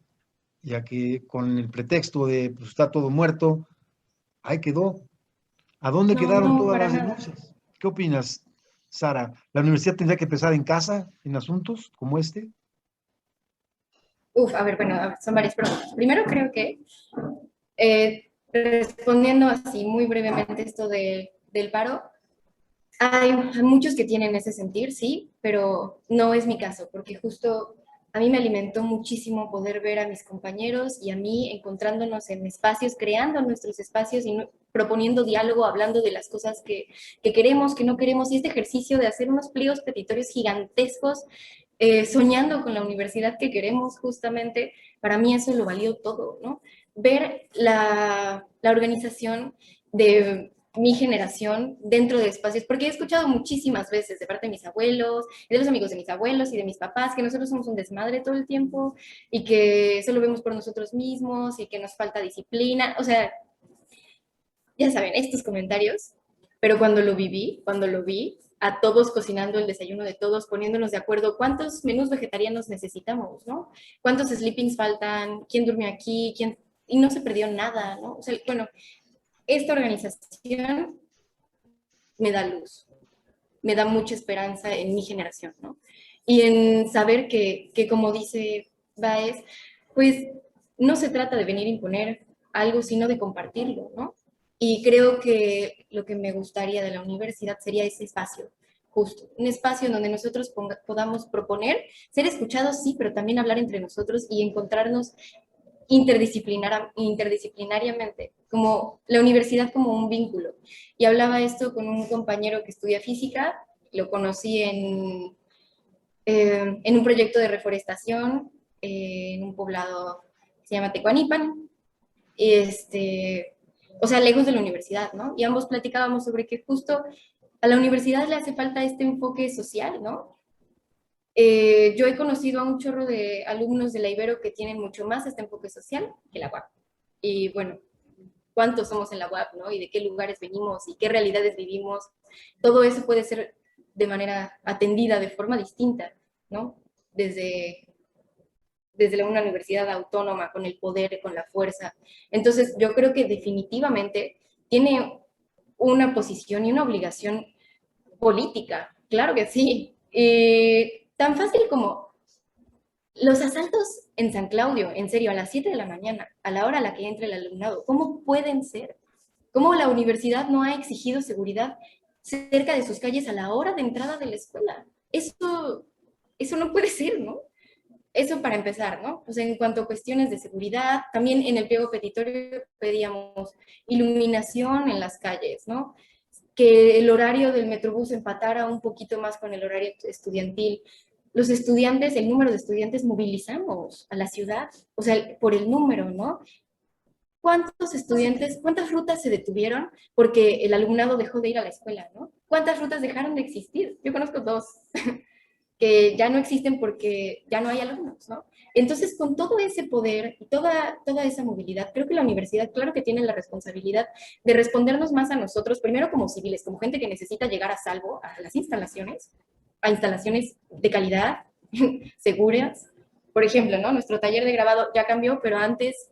y a que con el pretexto de pues, está todo muerto, ahí quedó. ¿A dónde quedaron todas las denuncias? ¿Qué opinas, Sara? ¿La universidad tendría que empezar en casa en asuntos como este? A ver, bueno, son varias preguntas. Primero creo que, respondiendo así muy brevemente esto del paro, hay muchos que tienen ese sentir, sí, pero no es mi caso, porque justo a mí me alimentó muchísimo poder ver a mis compañeros y a mí encontrándonos en espacios, creando nuestros espacios y proponiendo diálogo, hablando de las cosas que queremos, que no queremos, y este ejercicio de hacer unos pliegos petitorios gigantescos, soñando con la universidad que queremos justamente, para mí eso lo valió todo, ¿no? Ver la organización de mi generación dentro de espacios, porque he escuchado muchísimas veces de parte de mis abuelos, de los amigos de mis abuelos y de mis papás, que nosotros somos un desmadre todo el tiempo y que solo vemos por nosotros mismos y que nos falta disciplina, o sea, ya saben, estos comentarios, pero cuando lo vi, a todos cocinando el desayuno de todos, poniéndonos de acuerdo cuántos menús vegetarianos necesitamos, ¿no? ¿Cuántos sleepings faltan? ¿Quién durmió aquí? ¿Quién? Y no se perdió nada, ¿no? O sea, bueno, esta organización me da luz, me da mucha esperanza en mi generación, ¿no? Y en saber que como dice Baez, pues no se trata de venir a imponer algo, sino de compartirlo, ¿no? Y creo que lo que me gustaría de la universidad sería ese espacio, justo, un espacio donde nosotros podamos proponer, ser escuchados, sí, pero también hablar entre nosotros y encontrarnos interdisciplinariamente, como la universidad como un vínculo. Y hablaba esto con un compañero que estudia física, lo conocí en un proyecto de reforestación en un poblado que se llama Tecuanipan, o sea, lejos de la universidad, ¿no? Y ambos platicábamos sobre que justo a la universidad le hace falta este enfoque social, ¿no? Yo he conocido a un chorro de alumnos de la Ibero que tienen mucho más este enfoque social que la UAP. Y bueno, ¿cuántos somos en la UAP, no? Y de qué lugares venimos y qué realidades vivimos. Todo eso puede ser de manera atendida de forma distinta, ¿no? Desde una universidad autónoma, con el poder, con la fuerza. Entonces, yo creo que definitivamente tiene una posición y una obligación política, claro que sí. Tan fácil como los asaltos en San Claudio, en serio, a las 7 de la mañana, a la hora a la que entra el alumnado, ¿cómo pueden ser? ¿Cómo la universidad no ha exigido seguridad cerca de sus calles a la hora de entrada de la escuela? Eso no puede ser, ¿no? Eso para empezar, ¿no? Pues en cuanto a cuestiones de seguridad, también en el pliego petitorio pedíamos iluminación en las calles, ¿no? Que el horario del Metrobús empatara un poquito más con el horario estudiantil. Los estudiantes, el número de estudiantes movilizamos a la ciudad, o sea, por el número, ¿no? ¿Cuántos estudiantes, cuántas rutas se detuvieron porque el alumnado dejó de ir a la escuela, ¿no? ¿Cuántas rutas dejaron de existir? Yo conozco 2 que ya no existen porque ya no hay alumnos, ¿no? Entonces, con todo ese poder y toda esa movilidad, creo que la universidad, claro que tiene la responsabilidad de respondernos más a nosotros, primero como civiles, como gente que necesita llegar a salvo a las instalaciones, a instalaciones de calidad, seguras. Por ejemplo, ¿no? Nuestro taller de grabado ya cambió, pero antes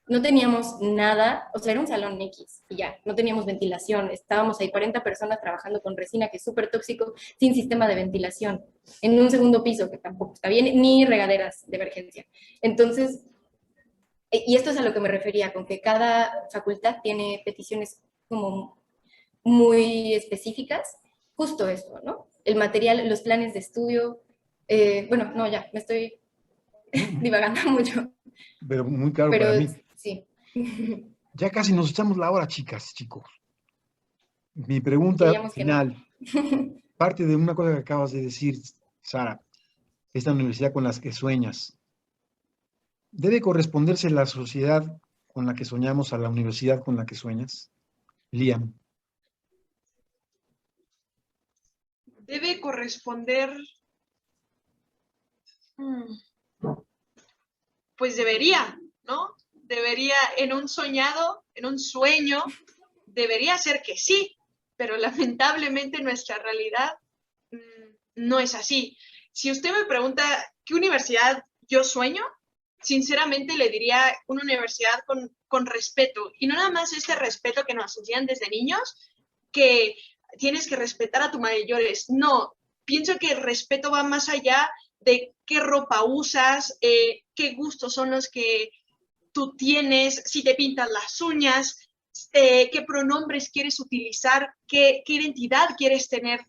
no teníamos nada, o sea, era un salón X y ya, no teníamos ventilación, estábamos ahí 40 personas trabajando con resina, que es súper tóxico, sin sistema de ventilación, en un segundo piso, que tampoco está bien, ni regaderas de emergencia. Entonces, y esto es a lo que me refería, con que cada facultad tiene peticiones como muy específicas, justo esto, ¿no? El material, los planes de estudio, bueno, no, ya, me estoy divagando mucho. Pero muy claro Pero para mí. sí. Ya casi nos echamos la hora, chicas, chicos. Mi pregunta Creíamos que no. final, parte de una cosa que acabas de decir, Sara, esta universidad con la que sueñas. ¿Debe corresponderse la sociedad con la que soñamos a la universidad con la que sueñas? Liam. Debe corresponder, pues debería, ¿no? Debería en un soñado, en un sueño, debería ser que sí, pero lamentablemente nuestra realidad no es así. Si usted me pregunta qué universidad yo sueño, sinceramente le diría una universidad con respeto, y no nada más este respeto que nos enseñan desde niños, que tienes que respetar a tus mayores. No, pienso que el respeto va más allá de qué ropa usas, qué gustos son los que tú tienes, si te pintas las uñas, qué pronombres quieres utilizar, qué identidad quieres tener.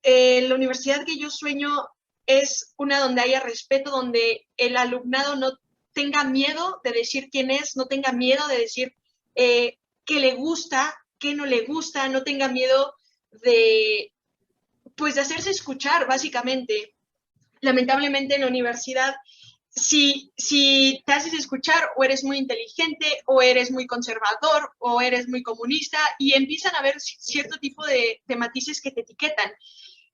La universidad que yo sueño es una donde haya respeto, donde el alumnado no tenga miedo de decir quién es, no tenga miedo de decir qué le gusta, qué no le gusta, no tenga miedo de, pues, de hacerse escuchar, básicamente. Lamentablemente en la universidad, si te haces escuchar, o eres muy inteligente, o eres muy conservador, o eres muy comunista, y empiezan a haber cierto tipo de matices que te etiquetan.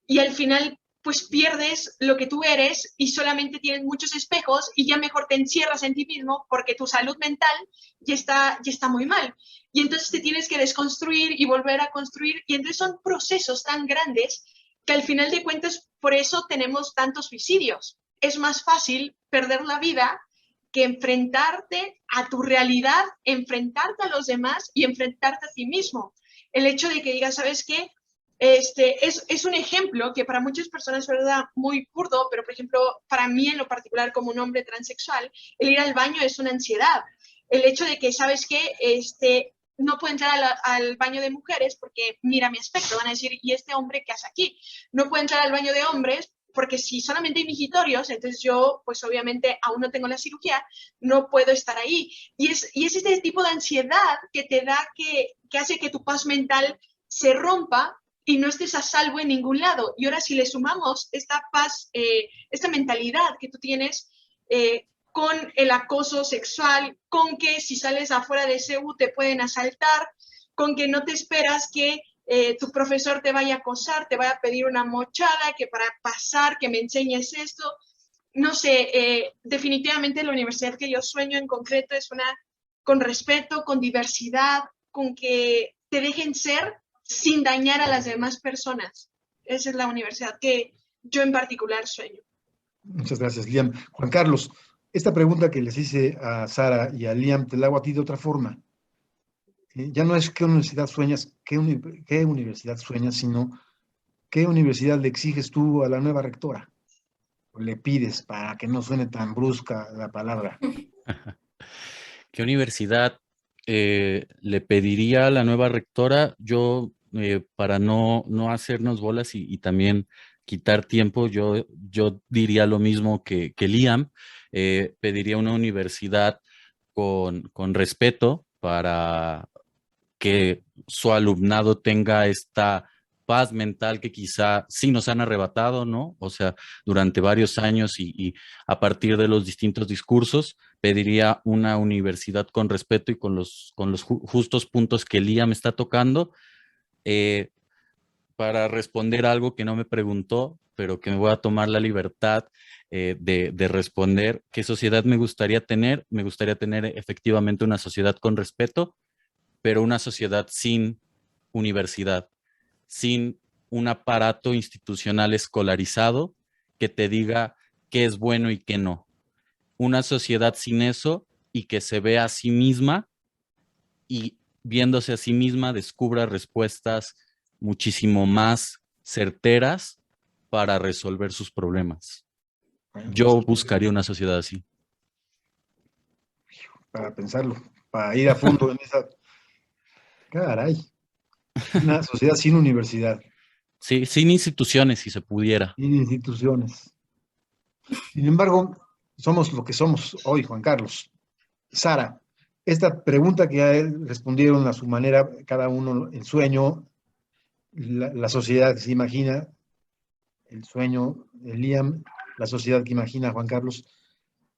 Y al final, pues pierdes lo que tú eres y solamente tienes muchos espejos, y ya mejor te encierras en ti mismo porque tu salud mental ya está muy mal. Y entonces te tienes que desconstruir y volver a construir, y entonces son procesos tan grandes que al final de cuentas por eso tenemos tantos suicidios. Es más fácil perder la vida que enfrentarte a tu realidad, enfrentarte a los demás y enfrentarte a ti mismo. El hecho de que digas, ¿sabes qué? Es un ejemplo que para muchas personas es verdad muy burdo, pero por ejemplo, para mí en lo particular como un hombre transexual, el ir al baño es una ansiedad. El hecho de que, ¿sabes qué? No puedo entrar al baño de mujeres porque mira mi aspecto, van a decir, ¿y este hombre qué hace aquí? No puedo entrar al baño de hombres porque si solamente hay migitorios, entonces yo, pues obviamente aún no tengo la cirugía, no puedo estar ahí. Y es este tipo de ansiedad que te da, que hace que tu paz mental se rompa y no estés a salvo en ningún lado. Y ahora si le sumamos esta paz, esta mentalidad que tú tienes con el acoso sexual, con que si sales afuera de CEU te pueden asaltar, con que no te esperas que tu profesor te vaya a acosar, te vaya a pedir una mochada, que para pasar, que me enseñes esto. No sé, definitivamente la universidad que yo sueño en concreto es una con respeto, con diversidad, con que te dejen ser sin dañar a las demás personas. Esa es la universidad que yo en particular sueño. Muchas gracias, Liam. Juan Carlos, esta pregunta que les hice a Sara y a Liam te la hago a ti de otra forma. Ya no es qué universidad sueñas, qué universidad sueñas, sino qué universidad le exiges tú a la nueva rectora. O le pides para que no suene tan brusca la palabra. ¿Qué universidad le pediría a la nueva rectora? Yo, para no hacernos bolas y también quitar tiempo, yo diría lo mismo que Liam. Pediría una universidad con respeto para que su alumnado tenga esta paz mental que quizá sí nos han arrebatado, ¿no? O sea, durante varios años y a partir de los distintos discursos, pediría una universidad con respeto y con los justos puntos que Liam está tocando. Para responder algo que no me preguntó, pero que me voy a tomar la libertad de responder, ¿qué sociedad me gustaría tener? Me gustaría tener efectivamente una sociedad con respeto, pero una sociedad sin universidad, sin un aparato institucional escolarizado que te diga qué es bueno y qué no. Una sociedad sin eso y que se vea a sí misma y viéndose a sí misma descubra respuestas muchísimo más certeras para resolver sus problemas. Bueno, Yo buscaría una sociedad así. para pensarlo, para ir a fondo en esa... Caray, una sociedad sin universidad, Sí, sin instituciones, si se pudiera. sin instituciones. Sin embargo, somos lo que somos hoy, Juan Carlos. Sara, esta pregunta que ya respondieron a su manera, cada uno el sueño, la sociedad que se imagina, el sueño de Liam, la sociedad que imagina Juan Carlos.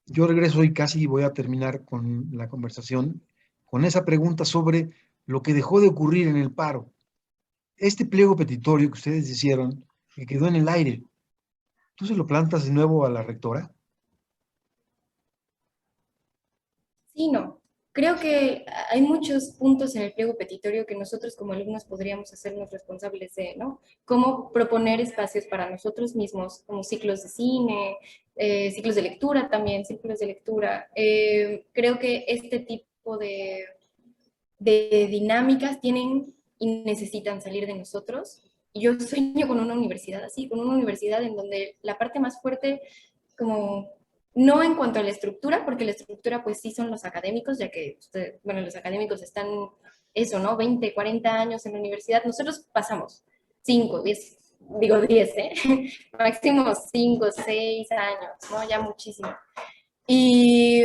Yo regreso y casi voy a terminar con la conversación con esa pregunta sobre lo que dejó de ocurrir en el paro. Este pliego petitorio que ustedes hicieron, que quedó en el aire, ¿tú se lo plantas de nuevo a la rectora? Sí, no. Creo que hay muchos puntos en el pliego petitorio que nosotros como alumnos podríamos hacernos responsables de, ¿no? Cómo proponer espacios para nosotros mismos, como ciclos de cine, ciclos de lectura también, círculos de lectura. Creo que este tipo de dinámicas tienen y necesitan salir de nosotros. Y yo sueño con una universidad así, con una universidad en donde la parte más fuerte, como no en cuanto a la estructura, porque la estructura pues sí son los académicos, ya que, bueno, los académicos están, eso, ¿no? 20, 40 años en la universidad. Nosotros pasamos 5, 10, digo 10, ¿eh? Máximo 5, 6 años, ¿no? Ya muchísimo. Y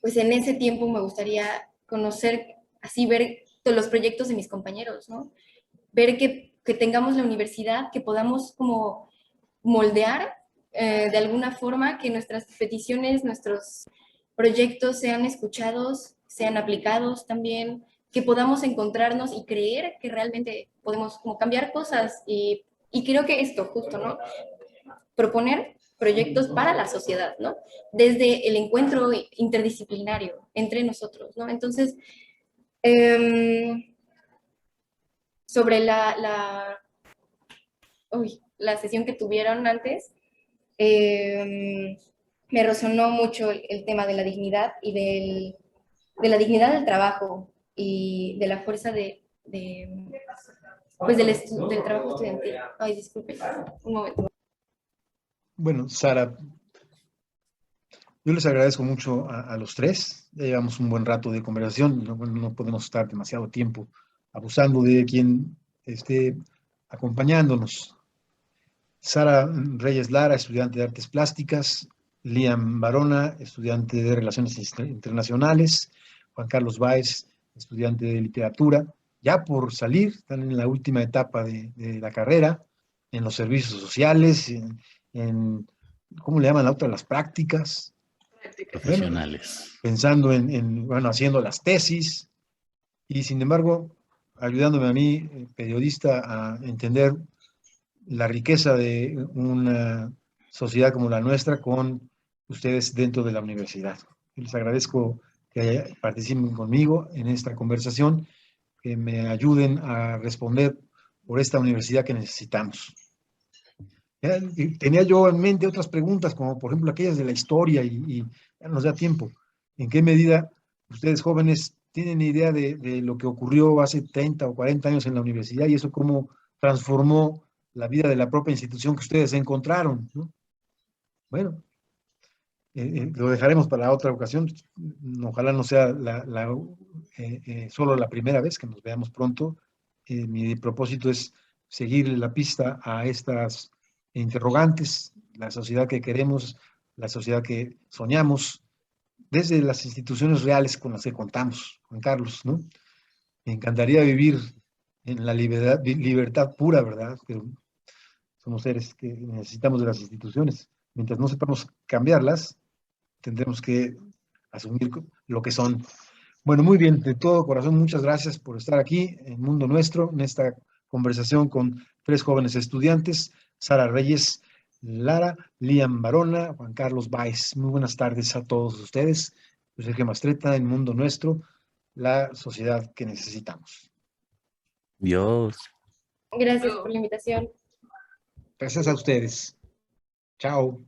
pues en ese tiempo me gustaría conocer, así ver todos los proyectos de mis compañeros, ¿no? Ver que tengamos la universidad, que podamos como moldear de alguna forma, que nuestras peticiones, nuestros proyectos sean escuchados, sean aplicados también, que podamos encontrarnos y creer que realmente podemos como cambiar cosas y creo que esto justo, ¿no? Proponer proyectos para la sociedad, ¿no? Desde el encuentro interdisciplinario entre nosotros, ¿no? Entonces, sobre la sesión que tuvieron antes, me resonó mucho el tema de la dignidad y de la dignidad del trabajo y de la fuerza pues del trabajo estudiantil. Ay, disculpe, un momento. Bueno, Sara, yo les agradezco mucho a los tres. Ya llevamos un buen rato de conversación. No podemos estar demasiado tiempo abusando de quien esté acompañándonos. Sara Reyes Lara, estudiante de Artes Plásticas. Liam Barona, estudiante de Relaciones Internacionales. Juan Carlos Báez, estudiante de Literatura. Ya por salir, están en la última etapa de la carrera, en los servicios sociales, ¿cómo le llaman la otra? Las prácticas. Profesionales. Pensando bueno, haciendo las tesis. Y sin embargo, ayudándome a mí, periodista, a entender la riqueza de una sociedad como la nuestra con ustedes dentro de la universidad. Les agradezco que participen conmigo en esta conversación, que me ayuden a responder por esta universidad que necesitamos. Tenía yo en mente otras preguntas, como por ejemplo aquellas de la historia, y ya nos da tiempo. ¿En qué medida ustedes jóvenes tienen idea de lo que ocurrió hace 30 o 40 años en la universidad y eso cómo transformó la vida de la propia institución que ustedes encontraron, ¿no? Bueno, lo dejaremos para otra ocasión. Ojalá no sea solo la primera vez que nos veamos pronto. Mi propósito es seguir la pista a estas interrogantes, la sociedad que queremos, la sociedad que soñamos, desde las instituciones reales con las que contamos, Juan Carlos, ¿no? Me encantaría vivir en la libertad pura, ¿verdad? Pero somos seres que necesitamos de las instituciones. Mientras no sepamos cambiarlas, tendremos que asumir lo que son. Bueno, muy bien, de todo corazón, muchas gracias por estar aquí en Mundo Nuestro, en esta conversación con 3 jóvenes estudiantes, Sara Reyes Lara, Liam Barona, Juan Carlos Báez. Muy buenas tardes a todos ustedes. Yo soy Sergio Mastretta, en Mundo Nuestro, la sociedad que necesitamos. Dios. Gracias por la invitación. Gracias a ustedes. Chao.